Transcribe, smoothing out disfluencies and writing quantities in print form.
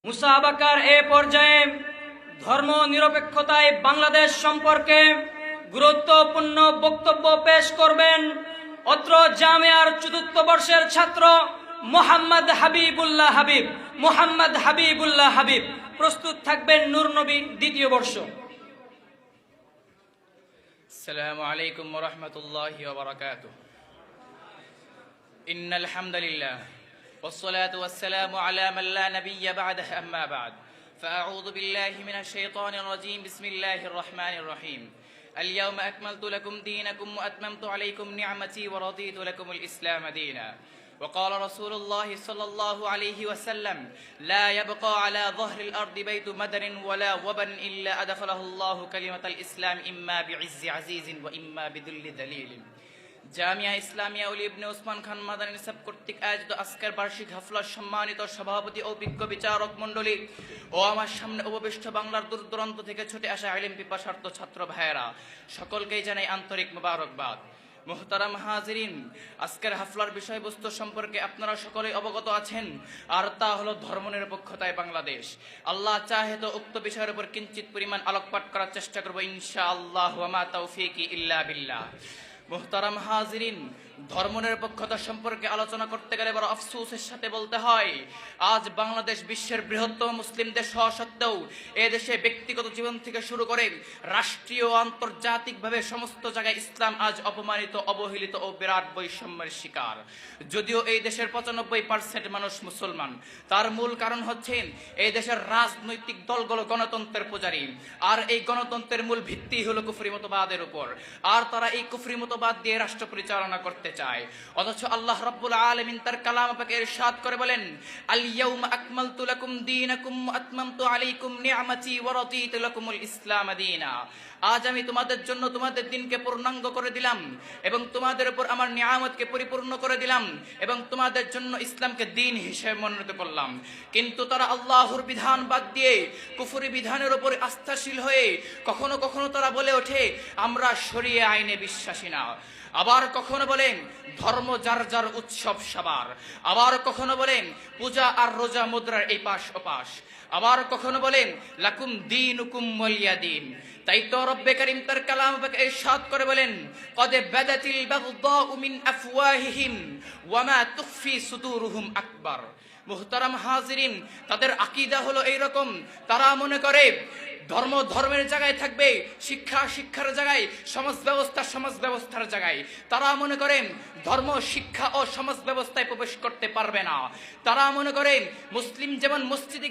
মুসাবাকার এ পর্যায়ে ধর্ম নিরপেক্ষতায় বাংলাদেশ সম্পর্কে গুরুত্বপূর্ণ বক্তব্য পেশ করবেন অত্র জামিয়ার চতুর্থ বর্ষের ছাত্র মোহাম্মদ হাবিবুল্লাহ হাবিব। প্রস্তুত থাকবেন নূর নবী দ্বিতীয় বর্ষ। আসসালামু আলাইকুম ওয়া রাহমাতুল্লাহি ওয়া বারাকাতুহু। ইন্নাল হামদালিল্লাহ والصلاة والسلام على من لا نبي بعده أما بعد فأعوذ بالله من الشيطان الرجيم بسم الله الرحمن الرحيم اليوم أكملت لكم دينكم وأتممت عليكم نعمتي ورضيت لكم الإسلام دينا وقال رسول الله صلى الله عليه وسلم لا يبقى على ظهر الأرض بيت مدر ولا وبن إلا أدخله الله كلمة الإسلام إما بعز عزيز وإما بذل ذليل। জামিয়া ইসলামিয়া ওলি ইবনে ওসমান খান মাদানী নিসাব কর্তৃক আয়োজিত আজকের বার্ষিক হাফলার সম্মানিত সভাপতি ও বিজ্ঞ বিচারক মণ্ডলী ও আমার সামনে উপবিষ্ট বাংলার দূর দূরান্ত থেকে ছুটে আসা ইলম পিপাসার্থ ছাত্র ভাইয়েরা, সকলকেই জানাই আন্তরিক মোবারকবাদ। মুহতারাম হাজিরিন, আজকের হাফলার বিষয়বস্তু সম্পর্কে আপনারা সকলেই অবগত আছেন, আর তা হলো ধর্মনিরপেক্ষতায় বাংলাদেশ। আল্লাহ চাহে তো উক্ত বিষয়ের উপর কিঞ্চিত পরিমাণ আলোকপাত করার চেষ্টা করব ইনশাআল্লাহ, ওয়া মা তাওফীকি ইল্লা বিল্লাহ। মুহতারাম হাজিরিন, ধর্মনিরপেক্ষতা সম্পর্কে আলোচনা করতে গেলে বড় আফসোসের সাথে বলতে হয়, আজ বাংলাদেশ বিশ্বের বৃহত্তম মুসলিম দেশ হওয়া সত্ত্বেও এ দেশে ব্যক্তিগত জীবন থেকে শুরু করে রাষ্ট্রীয় ও আন্তর্জাতিকভাবে সমস্ত জায়গায় ইসলাম আজ অপমানিত, অবহেলিত ও বিরাট বৈষম্যের শিকার। যদিও এই দেশের 95% মানুষ মুসলমান, তার মূল কারণ হচ্ছে এই দেশের রাজনৈতিক দলগুলো গণতন্ত্রের পূজারী, আর এই গণতন্ত্রের মূল ভিত্তি হলো কুফরি মতবাদের উপর, আর তারা এই কুফরি মতবাদ দিয়ে রাষ্ট্র পরিচালনা করতে চায়। অথচ আল্লাহ রাব্বুল আলামিন তার কালাম পাকে ইরশাদ করে বলেন, আল ইয়াউমা আকমালতু লাকুম দীনাকুম ওয়া আতমামতু আলাইকুম নি'মাতি ওয়া রাদিতু লাকুমুল ইসলাম দীনা। আজ আমি তোমাদের জন্য তোমাদের দিনকে পূর্ণাঙ্গ করে দিলাম এবং তোমাদের উপর আমার নিয়ামতকে পরিপূর্ণ করে দিলাম এবং তোমাদের জন্য ইসলামকে দিন হিসেবে মনোনীত করলাম। কিন্তু তারা আল্লাহর বিধান বাদ দিয়ে কুফরি বিধানের উপর আস্থাশীল হয়ে কখনো কখনো তারা বলে ওঠে, আমরা শরিয়া আইনে বিশ্বাসী না। আবার কখনো বলেন ধর্ম যার যার উৎসব সবার। আবার কখনো বলেন পূজা আর রোজা মুদ্রার এই পাশ ওপাশ। আবার কখনো বলেন লাকুম দীনুকুম ওয়ালিয়া দীন। তাই তো রব্বে কারীম তার কালাম পাকে ইরশাদ করে বলেন, কদ বাদাতিল বাগদাউ মিন আফওয়াহিহিম ওয়া মা তুখফি সুদুরুহুম আকবার। মুহতারাম হাজিরিন, তাদের আকীদা হলো এইরকম, তারা মনে করে ধর্ম ধর্মের জায়গায় থাকবে, শিক্ষা শিক্ষার জায়গায়, সমাজ ব্যবস্থা সমাজ ব্যবস্থার জায়গায়। তারা মনে করেন ধর্ম শিক্ষা ও সমাজ ব্যবস্থায় প্রবেশ করতে পারবে না। তারা মনে করেন মুসলিম যেমন মসজিদে